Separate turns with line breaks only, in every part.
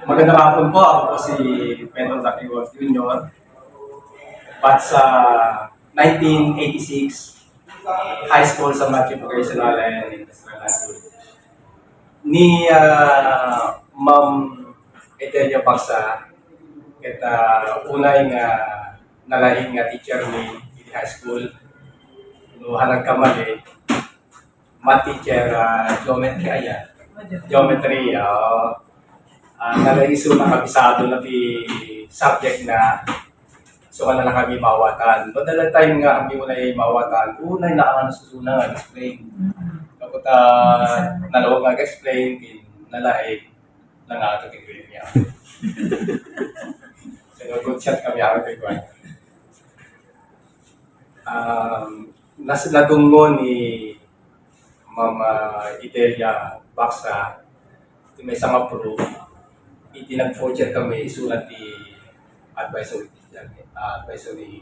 Magandang hapon po. Ako po si Pedro Daquigos Jr. But sa 1986, high school sa Matthew Vocational and Industrial High School. Ni Ma'am Etelia Paksa, kita unay nga nalahing nga teacher ni high school. No, harag kamali, math teacher, geometry ayan. Geometry, nalaiso na kabisado na di subject na so na lang kami mawatan. Madala time nga kami muna mawatan. Unay na ang susuna nga explain. Kapag nalawag nga explain, nalaig na nga ito tingin niya. So good chat kami ako tingin. Nasunadungo ni Mama Etelia Baksa, may isang approve, itinag-voucher kami isulat di advisory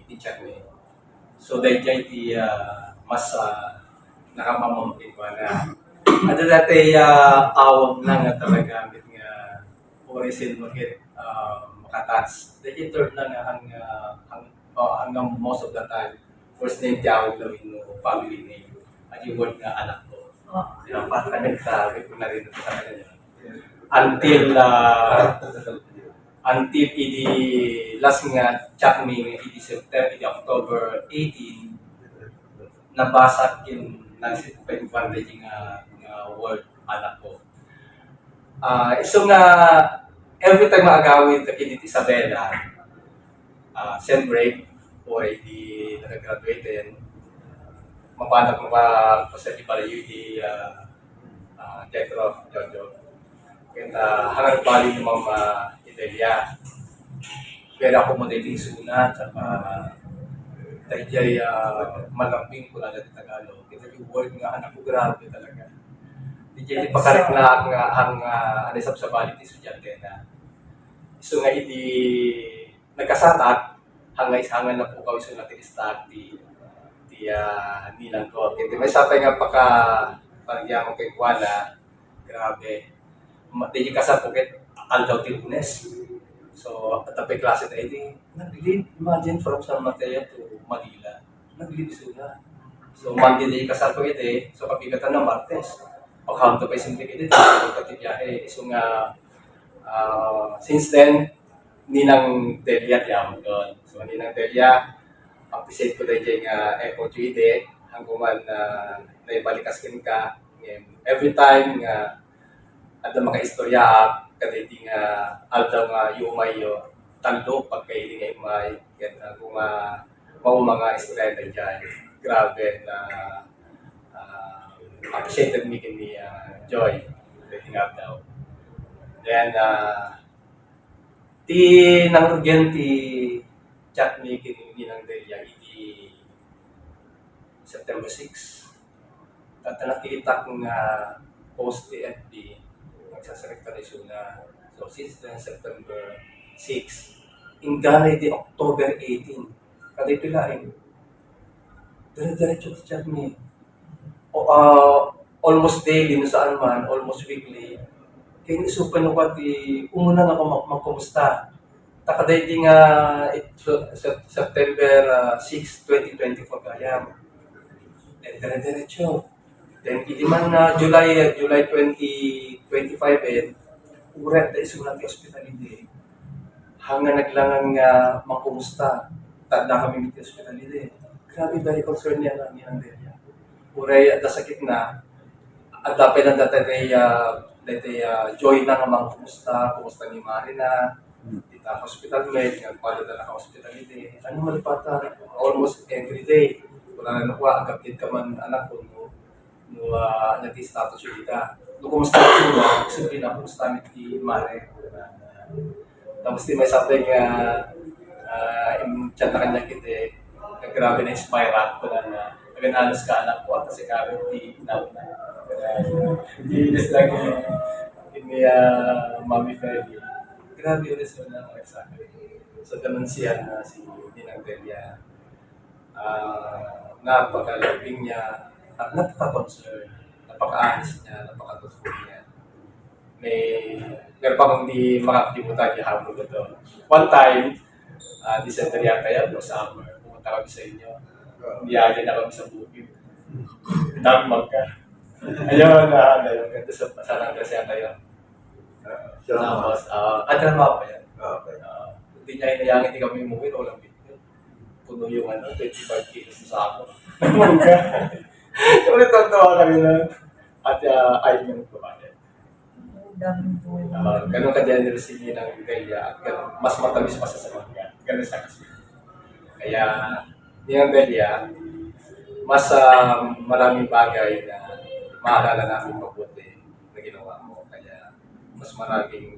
teacher ni. So dahil di mas nakamamamit ko na. Ada dati awag na nga talaga nga orisin makit makatats. Dahil third na nga hanggang most of the time first name tiyawag na no family name. At yung word nga anak ko. Dapat ka nagsabi ko na rin sa kanya. Until idi last nga chat me idi September, idi October 18, nabasa kin nagsip pa yung bandage nga word anak ko. So nga every time maagawin ta kin Isabela, sem break o idi nag-graduate din, mapanak mo pa sa di para yung di Tetro, Jojo. Kaya hangal bali ng mga Italia. Pero ako mo dating sunat, saka tayo malambing ko na dati Tagalog. Kita yung word nga anak ko grabe talaga. Di jay pakarik na ang anisap sa bali ti estudyante na. So nga hindi nagkasatak, hangay-hangan na po kawin sunat ti start di nilang ko. Hindi may sapay nga parang mo kay Kuala, grabe. Hindi kasap po kay Aldaw Tilbunes. So, at tapay klase na hindi, nag-lead, imagine from San Mateo to Manila. Nag-lead sila. So, Monday day kasap po ito, so kapigatan ng Martes. Pag-count to pa yung ito, katibyahe. So nga, since then, ninang Delia tiyamo doon. So, ninang Delia, appreciate ko dahil nga effort yung ide, hanggang naibalikas ka. Every time nga, at ang mga istorya kaditi nga aldaw nga yumay yo tando pagkaili nga imay kung mga istorya na dyan. Grabe na appreciated me ni Joy kaditi nga daw. Then ti nangrugyan ti chat me kini ng Delia iti September 6. Nakita ko nga post ti FB nagsasalita ni Suna. So, since then, September 6, ingganay di October 18, kada pilain. Dire-diretso sa chat ni. Almost daily, saan man, almost weekly. Kaya nisupan ko pati, umuna nga makumusta. Takaday di nga September 6, 2024 kaya. Then, dire-diretso. Then, hindi man na July 2025 uret na isulat yung hospitality. Hanggang naglangang makumusta. Tanda kami mit hospitality. Grabe, very concerned niya lang nilang Delia. Uray at sakit na. At dapat na dati Joy na nga makumusta. Kumusta ni Marina. Dita hospital med. Nagpalo na naka-hospitality. Ano malipata? Almost every day. Wala na nakuha. Agapit ka man anak ko. Nati status yung kita. Nung kumusta ko sabihin na kumusta kami di Mare. Tapos di may sabi nga chat na kanya kita grabe na inspire ako na naganalas ka anak ko at kasi kami di inaw na. Hindi lagi ini Mami Feli. Grabe yung resume na ako sa akin. So ganun siya na si Ninang Delia. Napakalabing niya at napaka-concern, napaka-honest niya, napaka-truthful niya. May meron pa akong di makakalimutan yung hapon ko to. One time, December yata yan, o summer, pumunta kami sa inyo. Biyahe na kami sa bukid. Tagmag ka. Ayun, yung ganda sa Langgas yata yun. Tapos, Grandma pa yan.
Okay.
Hindi niya inayangin, hindi kami umuwi, walang video. Puno yung 25 kilos sa ako. Mangga. Yung nagtatawa kami nun. At ayaw niya nagpapalit. Ganun ka-generous si Ninang Delia at ganun, mas matamis pa sa mangga. Ganun siya kasi. Kaya, Ninang Delia, mas maraming bagay na maalala namin mabuti na ginawa mo. Kaya, mas maraming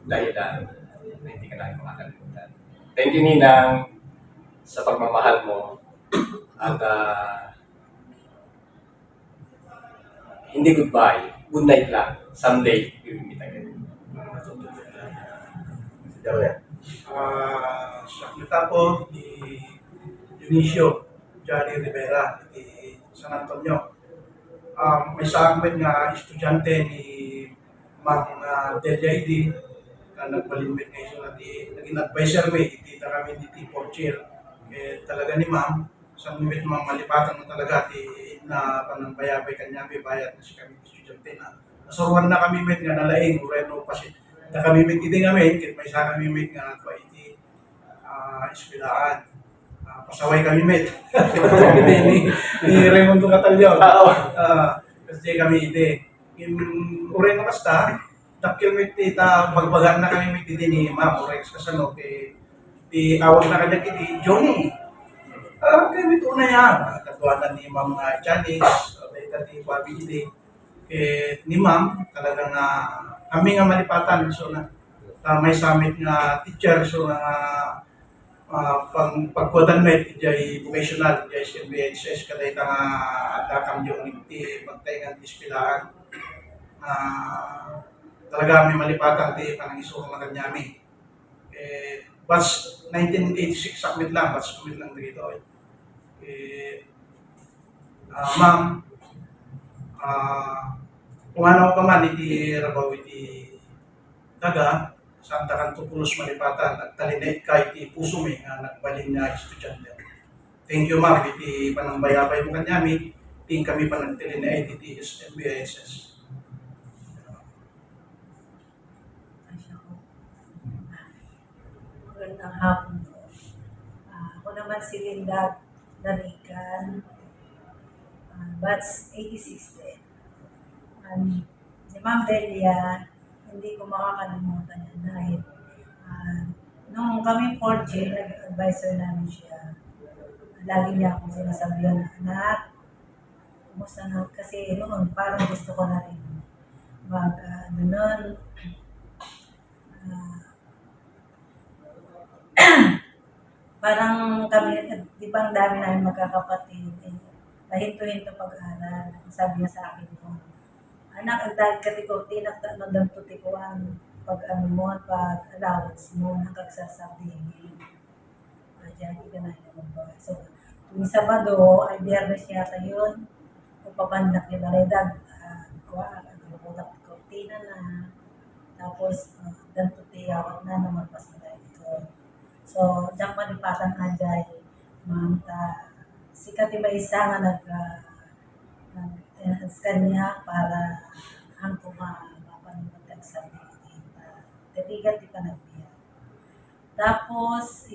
dahilan na hindi ka namin makakalimutan. Thank you, Ninang, sa pagmamahal mo. At hindi goodbye. Good night lang. Someday, we will meet again.
Sa kita po ni Dionisio Johnny Rivera di San Antonio. May sa amin nga estudyante ni Ma'am Delia Idi na nagpalimbit ngayon na naging advisor may iti na kami di for chair. Talaga ni Ma'am, sa numit Ma'am malipatan mo talaga na panambayabay kanya may bayad na si kami estudyante na nasuruan na kami met nga nalaing ureno pa si na kami met iti ngamin kit may sa kami met nga kwa iti eskwelahan. Pasaway kami met ni Raimundo Catalyon. Kasi kami iti ureno basta dakil met ita bagbagan na kami met iti ni Ma'am Orex kasano ti awag na kanya iti Johnny. Kaya ito na yan. Katuwanan ni Ma'am Janice, ti Bobby iti. Ni Ma'am, talagang kami nga malipatan. So, may summit nga teacher. So, pagkudan met, iti vocational, iti SMBHS, kada ita nga dakam yung iti magtaingan ti espilaan. Talaga may malipatan ti panangisuro na kanyami. Batch 1986 submit lang, batch submit lang dito. Ma'am, kung ano ka man, iti rabaw iti daga, Santa Cantopulos Malipatan, at talinay ka iti puso may nga nagbalin na estudyante. Thank you ma'am, iti panangbayabay mo kanyami, iti kami pa nagtalinay iti SMBSS.
Magandang hapon po. Ako naman si Linda Danican, batch 86 din. Si Ma'am Delia, hindi ko makakalimutan yan dahil nung kami 4G, nag-advisor namin siya. Lagi niya akong sinasabihan na, anak, kumusta na? Kasi noon, parang gusto ko na rin parang kami, di ba ang dami namin magkakapatid, pahinto-hinto pag-aaral. Sabi niya sa akin mo, anak, ang dahil katiko, tinagtanong tutikuan pag-allowance mo, nakagsasabihin. Diyan, hindi ka na lumabas. So, tuwing Sabado, ay Biyernes yata yun, papandak ni Maredag, putak kortina na, tapos, dantutiyawat na naman pasilay ko. So, diyan malipatan ajay, ma'am, sikat iba isa nga nag-enhance kanya para hangko mapanunod sa titigat di pa nagbiya. Tapos,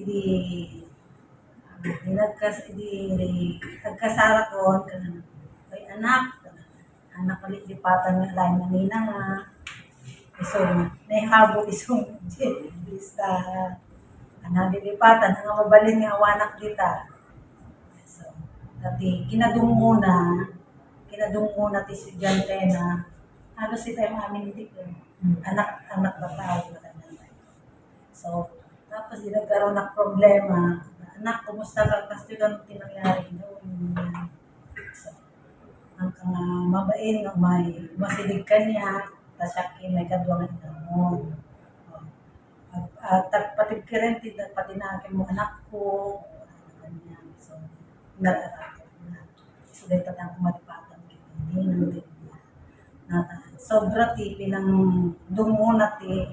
nagkasara ko, kay anak lipatan nga lain na nina nga. So, naihabo isong lista. Nalilipatan, ang mabalin nga awanak kita. So, dati, kinadung muna ti estudyante na halos ito yung amin hindi ko. Anak na tao. So, tapos nagkaroon ng problema. Anak, kumusta ka? Kasi ganun tinangyari. So, hanggang mabain ng may masilig ka niya, tasyakin may kadwangan mo. At patid ka rin, pati na aking mga anak ko, so, nag-aral na. So, dahil tatang kumalipatan, hindi nang din niya. sobra ti pinang dumuna ti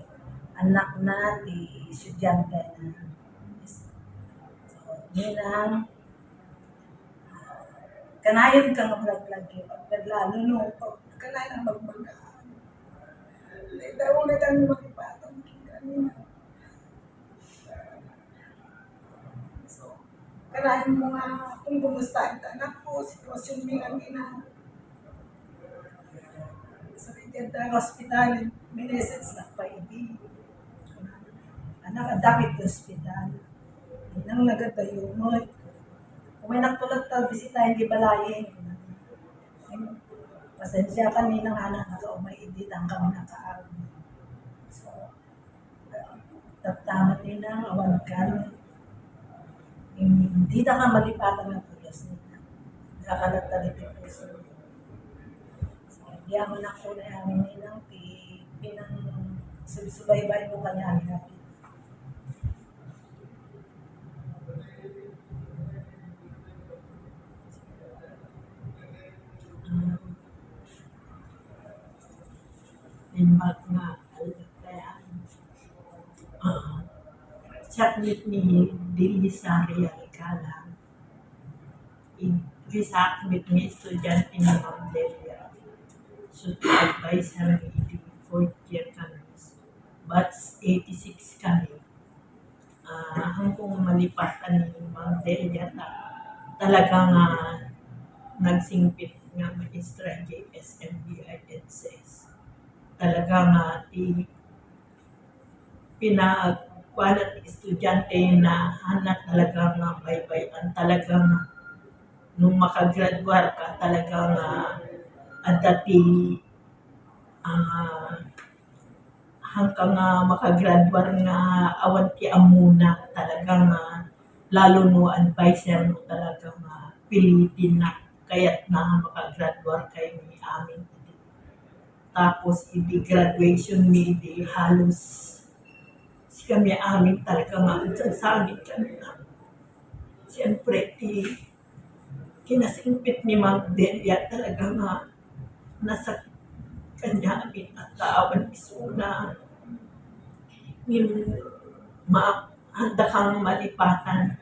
anak na ti estudyante na. So, yun kanayon ka nga vlog-vlog paglalo no, kanayon ang magmagaan. Daw na kang makipatang kanina. So, kanayon mo nga kung kumusta ang anak ko, sitwasyon mo nga ina. Sa Rigenda Hospital, may message na pa hindi. Anak, dapit hospital. Nang nagatayo mo, kung may nagtulad bisita, hindi balayin. Pasensya kami ng anak na kaumaidit ang kami nakaag. So, taptamat nila, awan ka. Hindi na ka malipatan ng pulos nila. Nakakalata rin yung puso. So, hindi ako nakunay amin nilang pinang subsubaybay mo kanya natin.
Imbag nga kaya sakit ni Dilisari Alcala sakit ni estudyante ni Magdelia so advisor ni 4th year kami batch 86 kami hanggang malipatan ni Magdelia talagang nagsingpit nga magistra JSMBI EDSES talaga nga pinagkualat estudyante na hanat talaga nga baybayan talaga nga nung makagraduar ka talaga nga adati hanggang nga makagraduar nga awan ti amuna talaga nga lalo no advisor mo talaga nga pilitin na kaya't na makagraduar kayo ni amin tapos hindi graduation ni di halos kami amin talaga nga sagsagit kami na siyempre kinasingpit ni Ma'am Delia talaga nga nasa kanya amin at kaawan isuna yung handa kang malipatan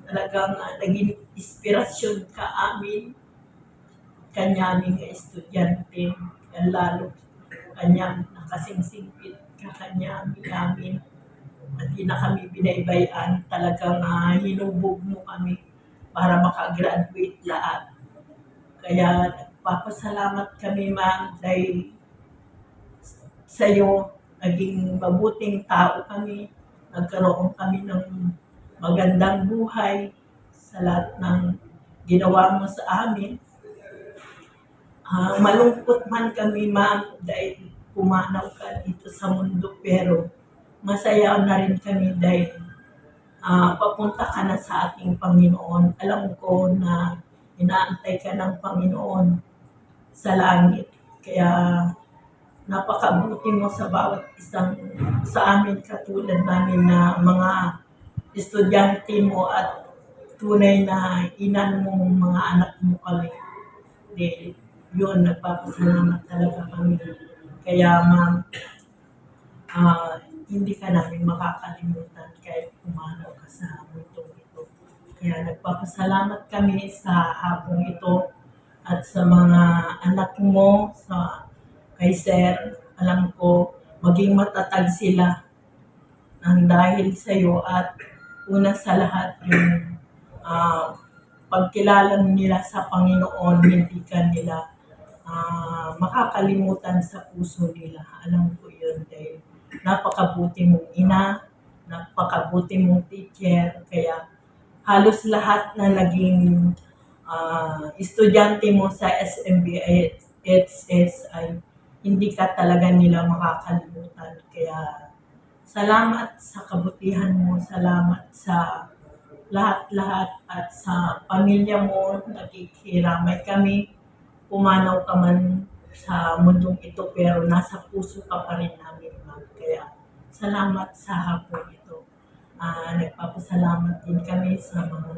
talagang naging inspirasyon ka amin kanya aming estudyante yan lalo kanya nakasingsingpit ka kanya amin at di na kami binaybayan talagang hinubog mo kami para makagraduate lahat kaya nagpapasalamat kami ma'am dahil sa'yo naging mabuting tao kami nagkaroon kami ng magandang buhay sa lahat ng ginawa mo sa amin malungkot man kami ma'am dahil pumanaw ka dito sa mundo pero masaya na rin kami dahil papunta ka na sa ating Panginoon. Alam ko na inaantay ka ng Panginoon sa langit. Kaya napakabuti mo sa bawat isang sa amin katulad namin na mga estudyante mo at tunay na inan mo mga anak mo kami. Dahil yun, nagpapasalamat talaga kami. Kaya ma'am, hindi ka namin makakalimutan kahit pumanaw ka sa mundo ito. Kaya nagpapasalamat kami sa hapong ito at sa mga anak mo, kay Sir. Alam ko, maging matatag sila nang dahil sa iyo at una sa lahat yung pagkilala nila sa Panginoon, hindi ka nila makakalimutan sa puso nila. Alam ko yun dahil napakabuti mong ina, napakabuti mong teacher, kaya halos lahat na naging estudyante mo sa SMBI EDSES ay hindi ka talaga nila makakalimutan. Kaya salamat sa kabutihan mo, salamat sa lahat-lahat at sa pamilya mo, nakikiramay kami. Pumanaw ka man sa mundong ito pero nasa puso ka pa rin namin, ma'am. Kaya salamat sa hapon ito. Nagpapasalamat din kami sa mga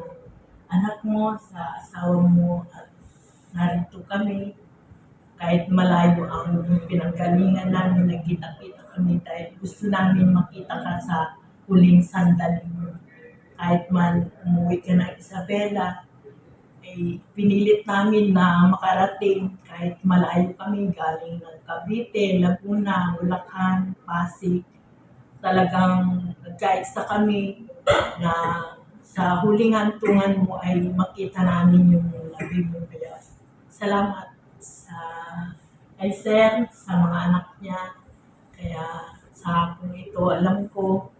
anak mo, sa asawa mo at narito kami kahit malayo ang pinanggalingan namin, nagkita-kita kami dahil gusto namin makita ka sa huling sandali mo. Kahit man umuwi ka ng Isabela, ay pinilit namin na makarating kahit malayo kami galing ng Cavite, Laguna, Bulacan, Pasig. Talagang nagkaisa kami na sa huling hantungan mo ay makita namin yung labi mo. Kaya salamat sa kay Sir, sa mga anak niya. Kaya sa hapon ito, alam ko,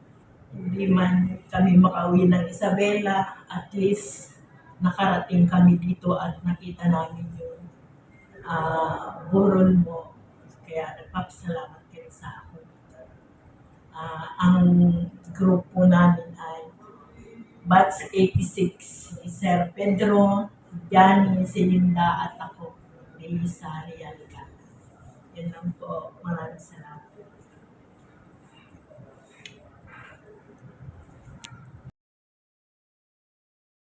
hindi man kami makauwi ng Isabela, at least nakarating kami dito at nakita namin yung burol mo. Kaya nagpapasalamat kayo sa akin. Ang grupo namin ay Batch 86, ni Sir Pedro, Johnny, Celinda at ako, Melissa Rialga. Yan lang po. Maraming salamat.